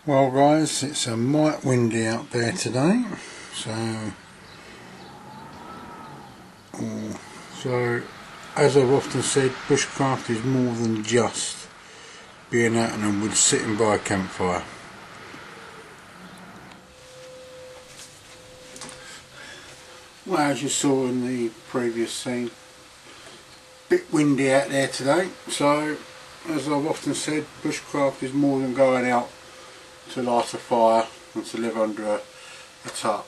Well guys, it's a mite windy out there today, so as I've often said, bushcraft is more than just being out in the woods sitting by a campfire. Well, as you saw in the previous scene, bit windy out there today, so as I've often said, bushcraft is more than going out to light a fire and to live under a tarp.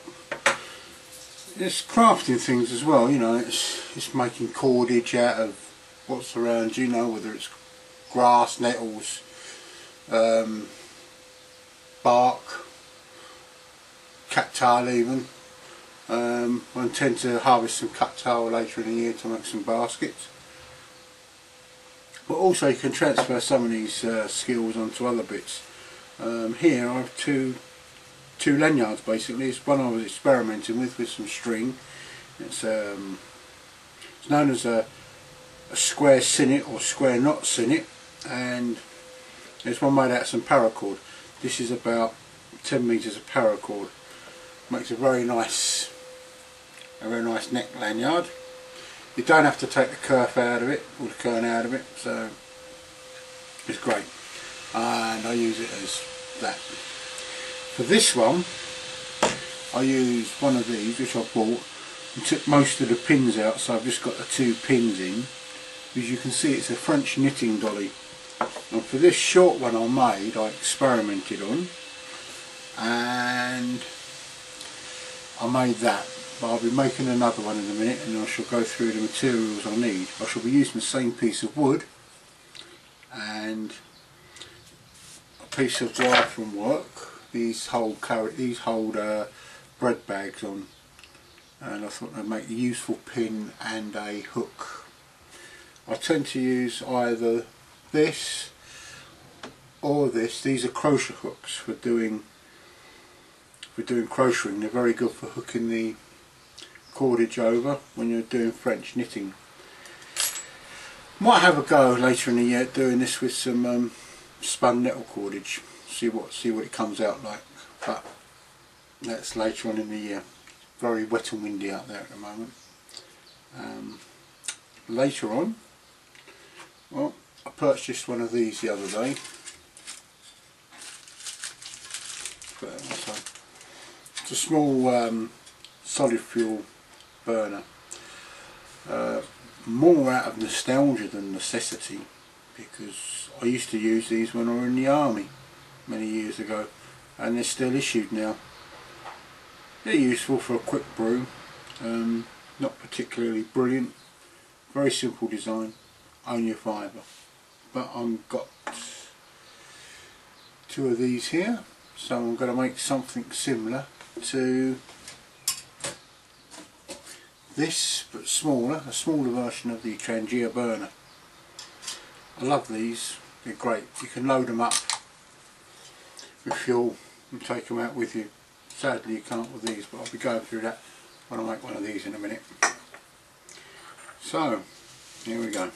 It's crafting things as well, you know, it's making cordage out of what's around you, know, whether it's grass, nettles, bark, cattail even. I intend to harvest some cattail later in the year to make some baskets. But also you can transfer some of these skills onto other bits. Here I have two lanyards basically. It's one I was experimenting with some string. It's known as a square sinnet or square knot sinnet, and there's one made out of some paracord. This is about 10 metres of paracord. Makes a very nice neck lanyard. You don't have to take the kerf out of it or the kern out of it, so it's great. And I use it as that. For this one I used one of these which I bought and took most of the pins out, so I've just got the 2 pins in. As you can see, it's a French knitting dolly, and for this short one I experimented on and I made that. But I'll be making another one in a minute, and I shall go through the materials I need. I shall be using the same piece of wood and a piece of wire from work. These hold bread bags on, and I thought they'd make a useful pin and a hook. I tend to use either this or this. These are crochet hooks for doing crocheting. They're very good for hooking the cordage over when you're doing French knitting. Might have a go later in the year doing this with some spun nettle cordage. See what it comes out like, but that's later on in the year. Very wet and windy out there at the moment. Later on, well, I purchased one of these the other day. It's a small solid fuel burner, more out of nostalgia than necessity, because I used to use these when I was in the army many years ago, and they're still issued now. They're useful for a quick brew, not particularly brilliant, very simple design, only a fibre. But I've got 2 of these here, so I'm going to make something similar to this, but smaller, a smaller version of the Trangia burner. I love these, they're great. You can load them up with fuel and take them out with you. Sadly you can't with these, but I'll be going through that when I make one of these in a minute. So, here we go.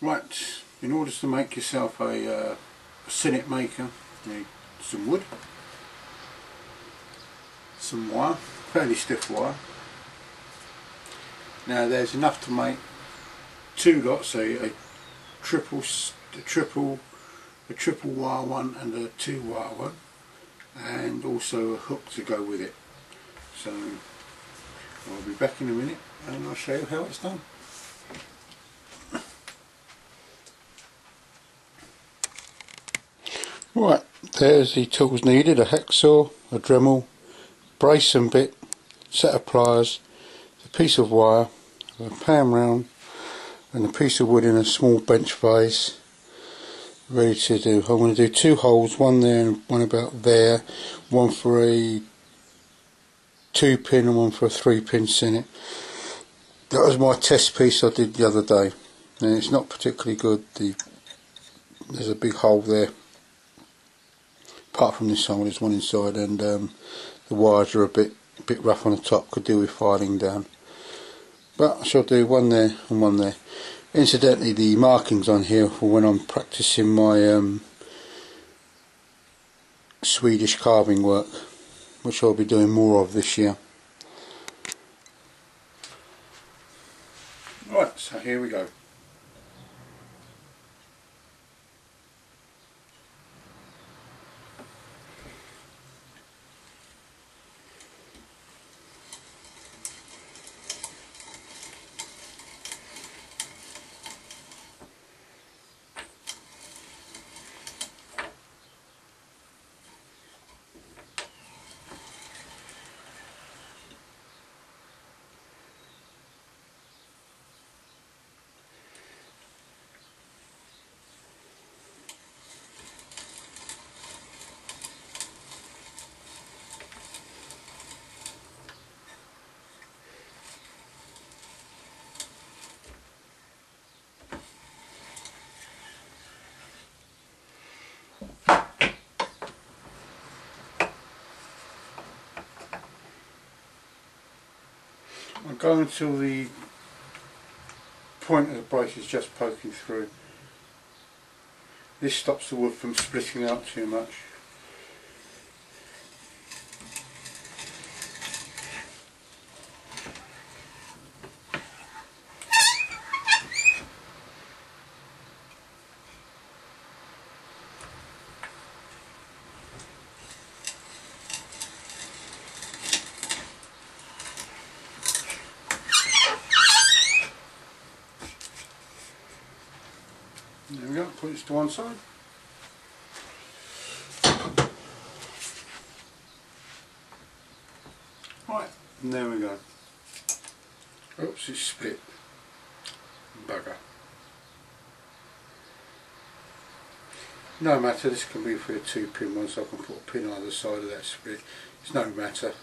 Right, in order to make yourself a sinnet maker, you need some wood, some wire, fairly stiff wire. Now there's enough to make 2 lots, a triple wire one and a 2 wire one, and also a hook to go with it. So I'll be back in a minute and I'll show you how it's done. Right, there's the tools needed: a hacksaw, a Dremel, brace and bit, set of pliers, a piece of wire, a pan round, and a piece of wood in a small bench vase, ready to do. I'm going to do 2 holes, one there and one about there, one for a 2-pin and one for a 3-pin sinnet. That was my test piece I did the other day, and it's not particularly good. There's a big hole there. Apart from this hole, there's one inside, and the wires are a bit rough on the top, could do with filing down. But I shall do one there and one there. Incidentally, the markings on here for when I'm practicing my Swedish carving work, which I'll be doing more of this year. Right, so here we go. I'm going until the point of the brace is just poking through. This stops the wood from splitting out too much. There we go, put this to one side. Right, and there we go. Oops, it's split. Bugger. No matter, this can be for a 2-pin one, so I can put a pin either side of that split. It's no matter.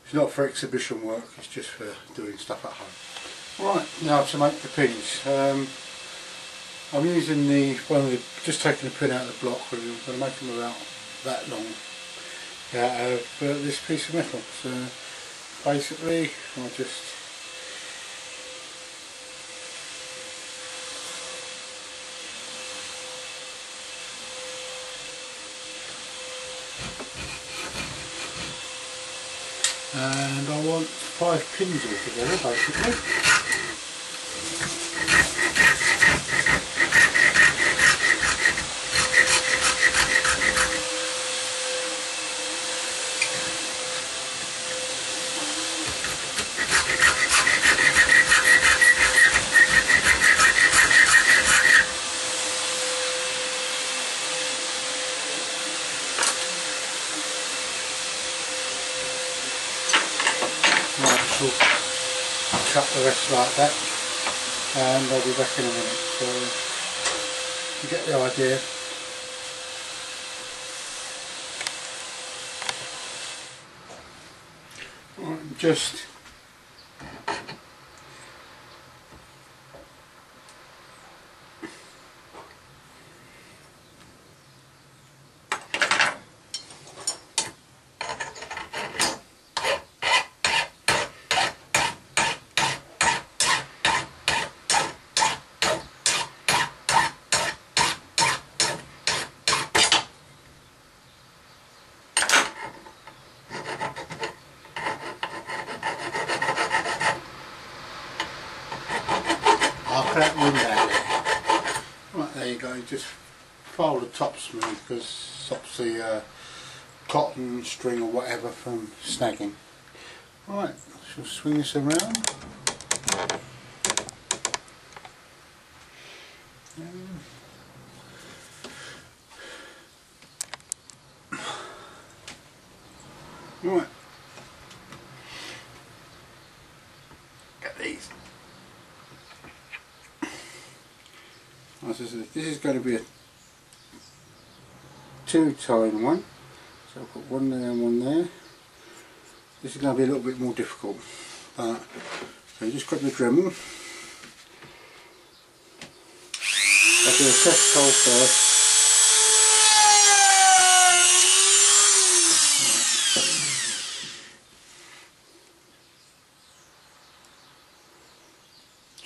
It's not for exhibition work, it's just for doing stuff at home. Right, now to make the pins. I'm using just taking the pin out of the block. I'm going to make them about that long out of this piece of metal. So basically I'll just and I want 5 pins altogether basically. Cut the rest like that, and I'll be back in a minute. So you get the idea. Right, just that wind out. Right, there you go, just file the top smooth because it stops the cotton string or whatever from snagging. Right, shall swing this around. Right, get these. As I said, this is going to be a 2-tone one, so I'll put one there and one there. This is going to be a little bit more difficult, so you just grab the Dremel. I'll do a test hole first.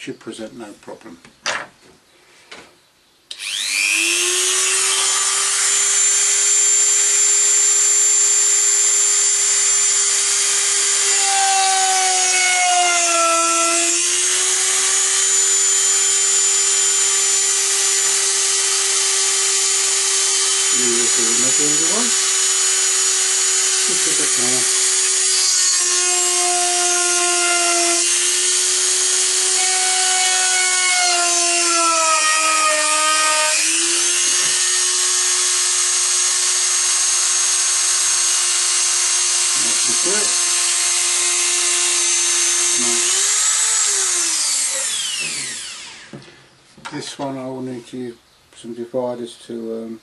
should present no problem. Just a bit more. This one I will need to use some dividers to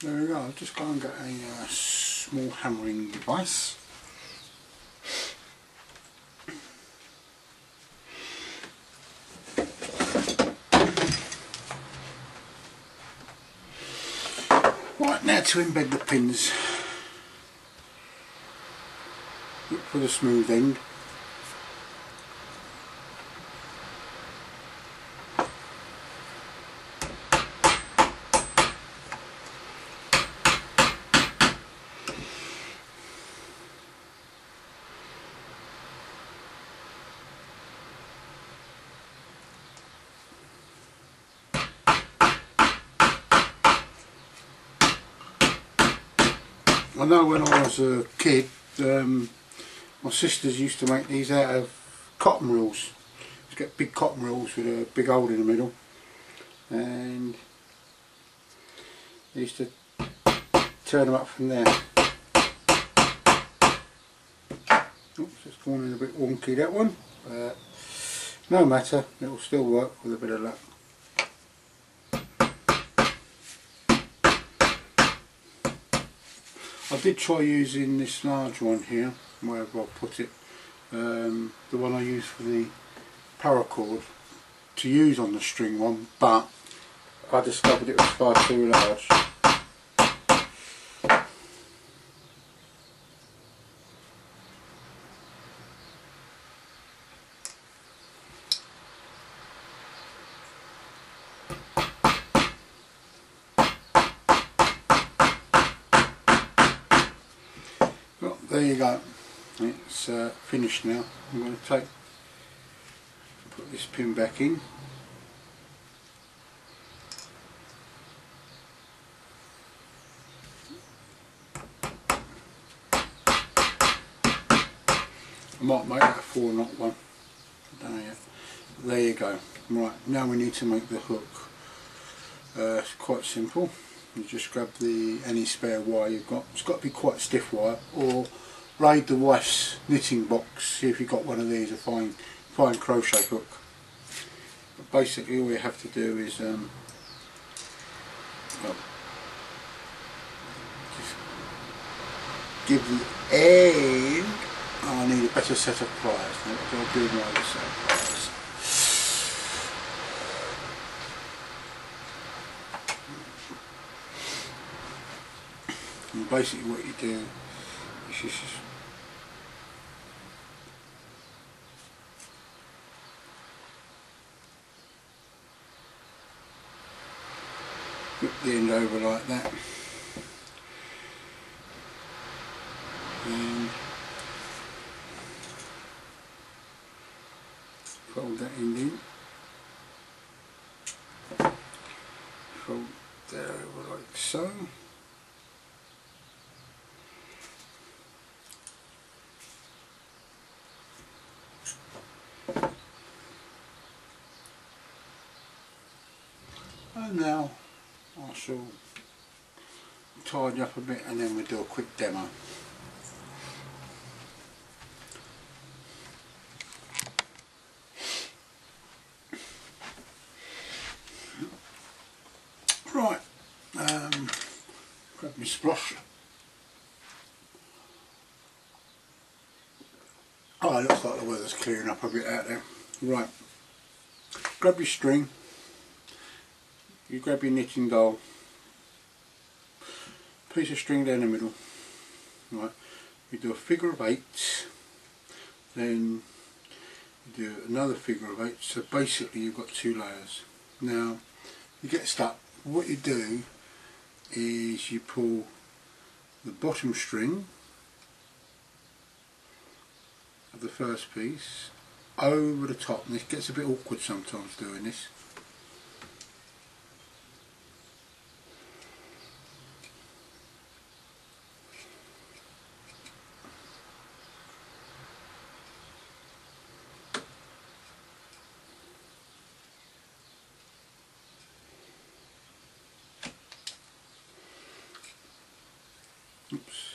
there we go. I'll just go and get a small hammering device. Right, now to embed the pins. Look for the smooth end. I know when I was a kid, my sisters used to make these out of cotton reels. Just get big cotton reels with a big hole in the middle, and they used to turn them up from there. Oops, it's gone in a bit wonky, that one, but no matter, it will still work with a bit of luck. I did try using this large one here, wherever I put it, the one I use for the paracord, to use on the string one, but I discovered it was far too large. Well, there you go, it's finished now. I'm going to put this pin back in. I might make that a 4-knot one, I don't know yet. But there you go. Right, now we need to make the hook. It's quite simple. You just grab any spare wire you've got. It's got to be quite stiff wire, or raid the wife's knitting box, see if you've got one of these, a fine crochet hook. But basically all you have to do is well, just give the end. Oh, I need a better set of pliers. I'll do my other set of pliers. And basically what you do is just flip the end over like that, and fold that end in, fold that over like so. And now I shall tidy up a bit and then we'll do a quick demo. Right, grab my splosh. Oh, it looks like the weather's clearing up a bit out there. Right, grab your string, you grab your knitting doll, piece of string down the middle. Right, you do a figure of 8, then you do another figure of 8, so basically you've got 2 layers. Now, you get stuck, what you do is you pull the bottom string of the first piece over the top, and this gets a bit awkward sometimes doing this. Oops.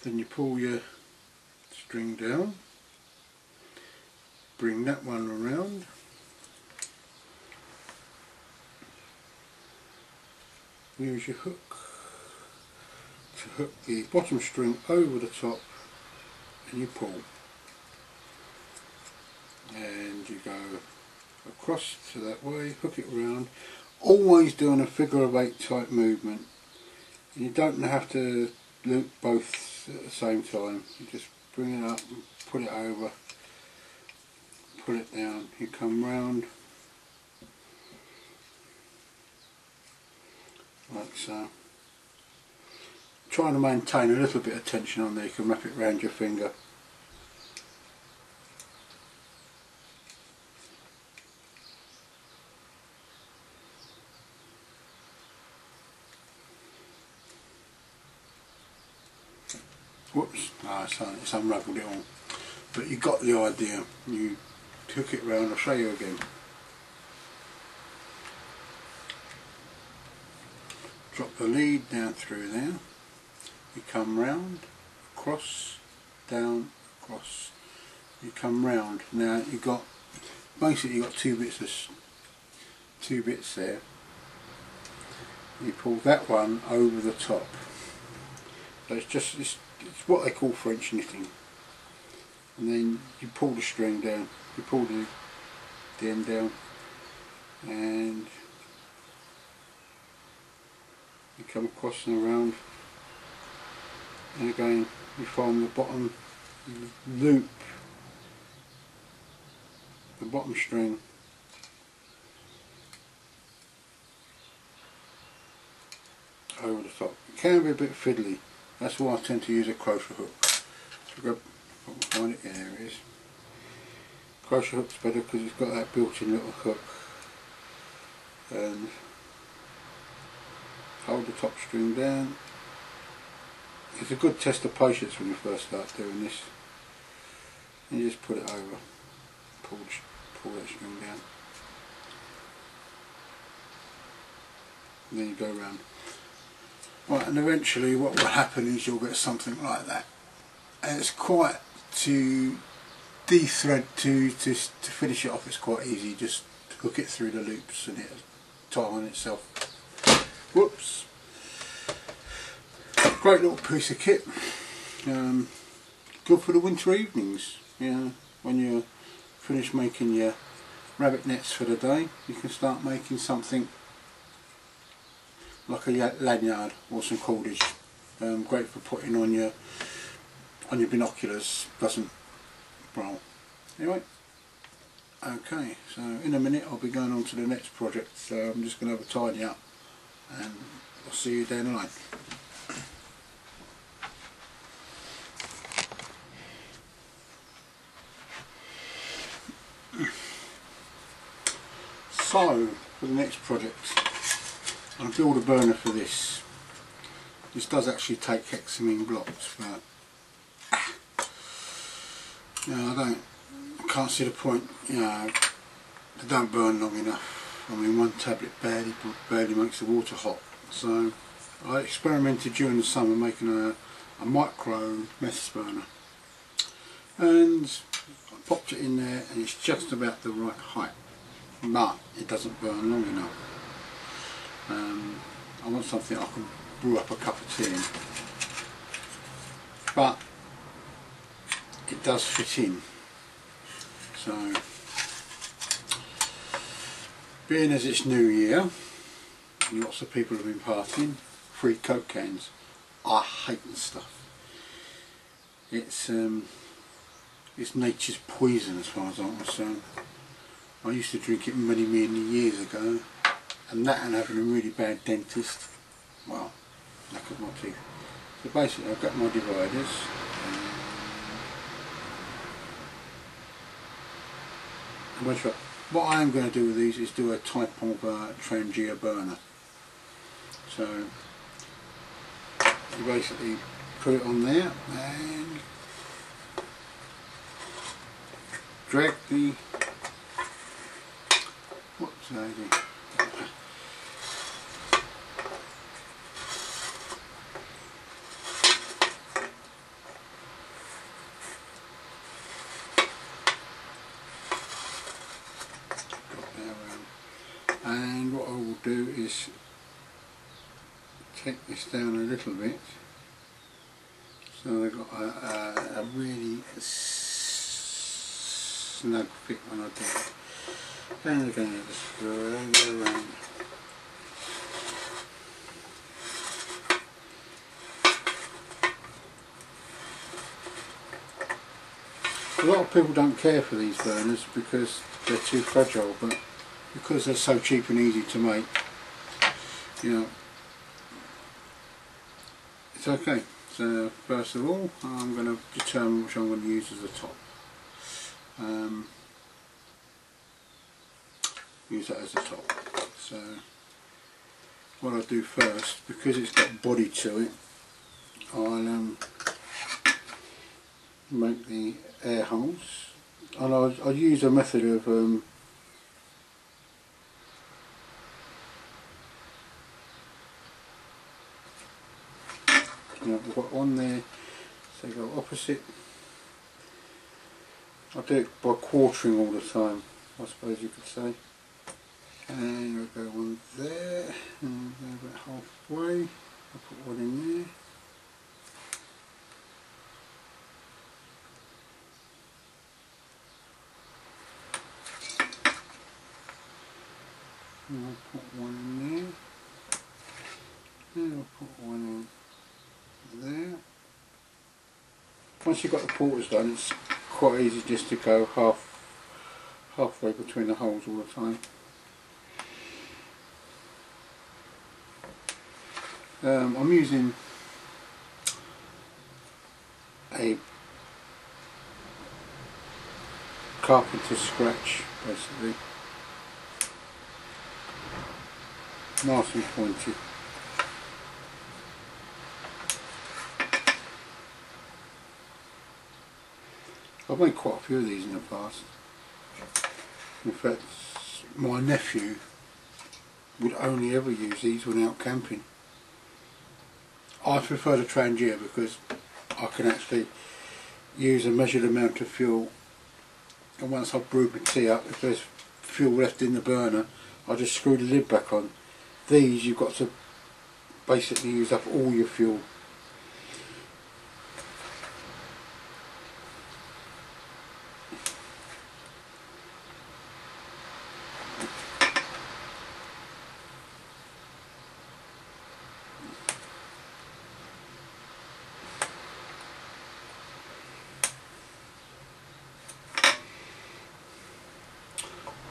Then you pull your string down, bring that one around, use your hook to hook the bottom string over the top, and you pull, and you go across to that way, hook it around, always doing a figure of 8 type movement. And you don't have to loop both at the same time, you just bring it up and put it over, put it down, you come round like so. Trying to maintain a little bit of tension on there, you can wrap it around your finger. Whoops, no, it's unravelled it all. But you got the idea. You hook it round, I'll show you again. Drop the lead down through there. You come round, across, down, across. You come round. Now you got basically you got two bits there. You pull that one over the top. So it's what they call French knitting. And then you pull the string down, you pull the end down, and you come across and around, and again you find the bottom, loop the bottom string over the top. It can be a bit fiddly, that's why I tend to use a crochet hook. So grab, find it, yeah, there it is. Crochet hook's better because it's got that built-in little hook, and hold the top string down. It's a good test of patience when you first start doing this. And you just put it over, pull that string down, and then you go around. Right, and eventually what will happen is you'll get something like that. And it's quite, to de-thread, to finish it off, it's quite easy. Just hook it through the loops and it'll tie on itself. Whoops. Great little piece of kit. Good for the winter evenings. You know, when you're finished making your rabbit nets for the day, you can start making something like a lanyard or some cordage. Great for putting on your binoculars. Doesn't roll. Anyway, okay. So in a minute I'll be going on to the next project. So I'm just going to have a tidy up, and I'll see you down the line. So for the next project, I'll build a burner for this. This does actually take hexamine blocks, but you know, I can't see the point. You know, they don't burn long enough. I mean, one tablet barely makes the water hot. So I experimented during the summer making a micro meths burner, and I popped it in there, and it's just about the right height, but it doesn't burn long enough. I want something I can brew up a cup of tea in, but it does fit in. So, being as it's New Year, and lots of people have been partying, free Coke cans. I hate this stuff. It's nature's poison as far as I'm concerned. I used to drink it many years ago, and that and having a really bad dentist, well, knock at my teeth. So basically I've got my dividers. What I am going to do with these is do a type of Trangia burner. So you basically put it on there and drag the, what's that? And what I will do is take this down a little bit, so I've got a really snug fit when I do it. And again, just go around. A lot of people don't care for these burners because they're too fragile, but because they're so cheap and easy to make, you know, it's okay. So first of all, I'm going to determine which I'm going to use as the top. Use that as the top. So what I'll do first, because it's got body to it, I'll make the air holes, and I'll use a method of I've got one there, so go opposite. I do it by quartering all the time, I suppose you could say. And we'll go one there, and go about halfway. I'll put one in there. And I'll put one in there. And I'll put one in there. Once you've got the quarters done, it's quite easy just to go halfway between the holes all the time. I'm using a carpenter's scratch, basically, nice and pointy. I've made quite a few of these in the past. In fact, my nephew would only ever use these when out camping. I prefer the Trangia because I can actually use a measured amount of fuel, and once I've brewed my tea up, if there's fuel left in the burner, I just screw the lid back on. These, you've got to basically use up all your fuel.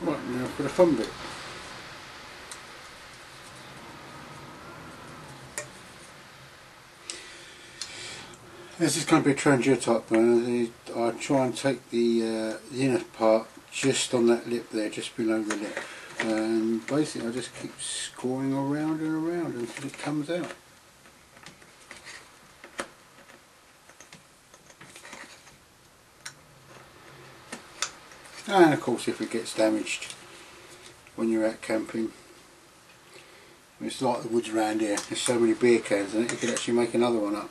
Right, now for the fun bit. This is going to be a Trangia type burner. I try and take the inner part just on that lip there, just below the lip, and basically I just keep scoring around and around until it comes out. And of course, if it gets damaged, when you're out camping. It's like the woods around here, there's so many beer cans in it, you could actually make another one up.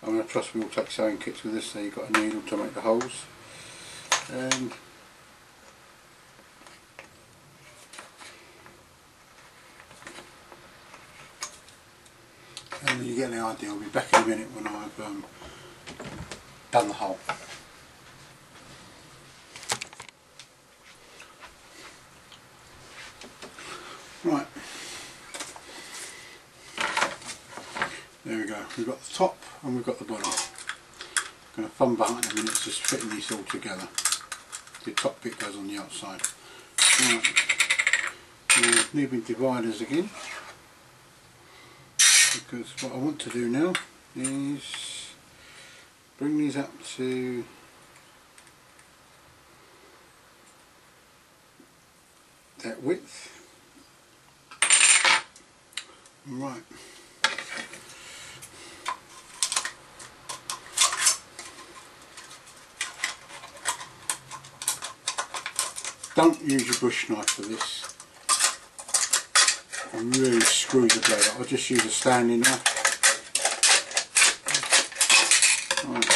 I'm going to trust we all take sewing kits with us, so you've got a needle to make the holes. And you get the idea. I'll be back in a minute when I've done the hole. Right, there we go. We've got the top and we've got the bottom. I'm going to thumb button in a minute, it's just fitting these all together. The top bit goes on the outside. Right, now moving dividers again, because what I want to do now is bring these up to that width. Right. Don't use your bush knife for this and really screw the blade up. I'll just use a standing knife. Right.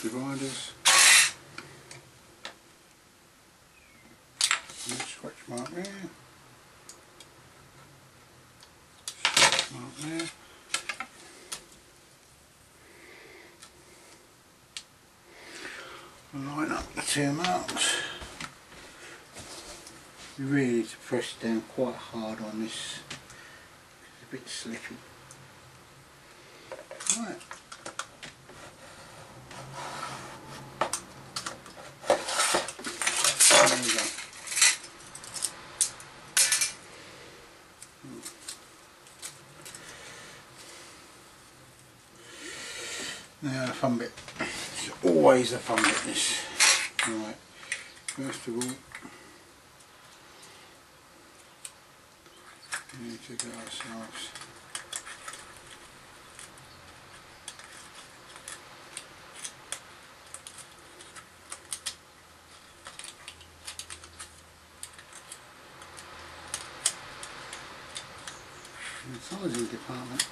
Dividers, scratch mark there, scratch mark there, line up the two marks. You really need to press down quite hard on this, it's a bit slippy. Right. Now the fun bit. It's always the fun bit, this. Right, first of all, we need to get ourselves in the sizing department.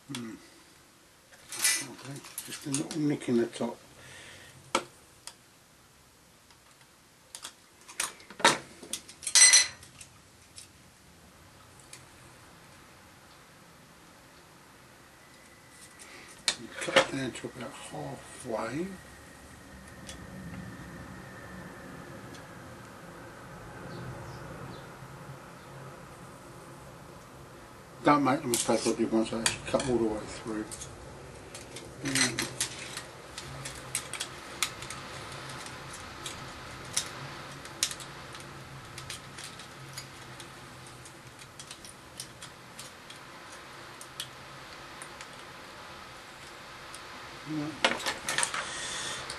Okay, just a little nick in the top. down to about halfway. Don't make the mistake I did once, I actually cut all the way through.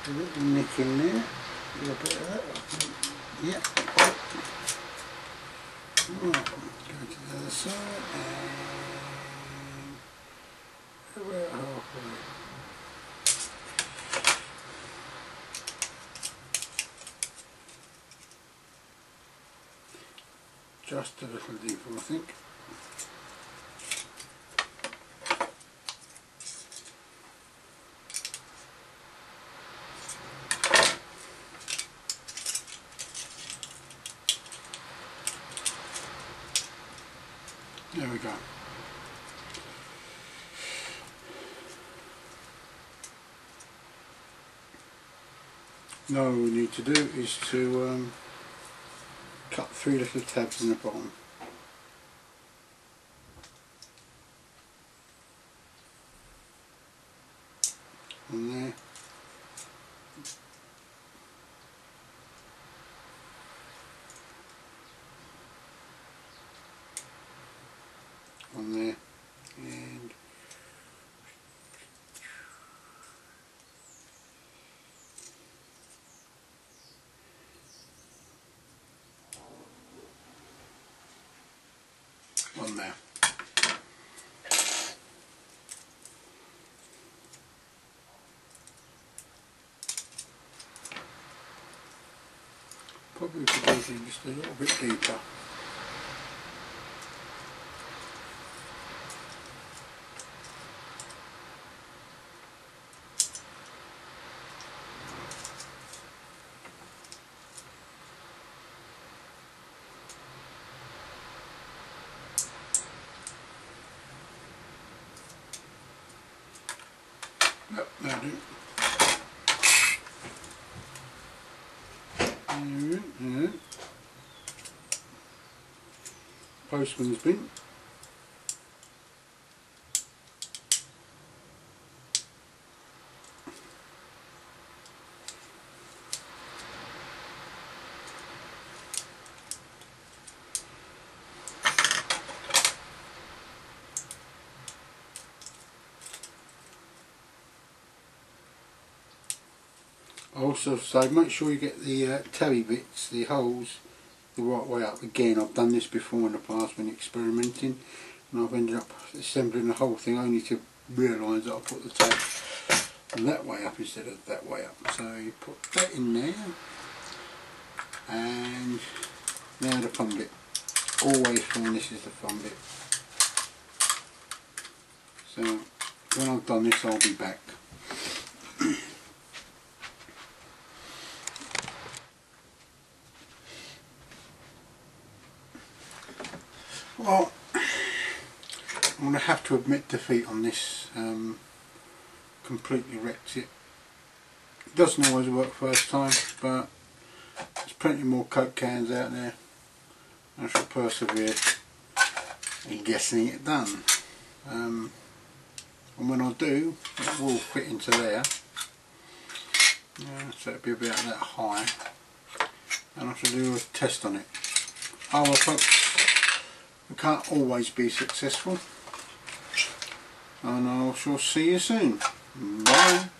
A little nick in there, a little bit of that. Yep. Right, go to the other side and about halfway. Just a little deeper, I think. There we go. Now all we need to do is to cut 3 little tabs in the bottom. On there. On there. And on there. Probably could go in just a little bit deeper. Yep, that'll do. There. Postman's bin. I also say make sure you get the tabby bits, the holes, the right way up. Again, I've done this before in the past when experimenting, and I've ended up assembling the whole thing only to realise that I put the tab that way up instead of that way up. So you put that in there, and now the fun bit. Always find this is the fun bit. So when I've done this, I'll be back. Well, I'm going to have to admit defeat on this. Completely wrecked it. It doesn't always work first time, but there's plenty more Coke cans out there. I shall persevere in getting it done. And when I do, it will fit into there. Yeah, so it'll be about that high. And I shall do a test on it. Oh well folks, we can't always be successful, and I shall see you soon. Bye.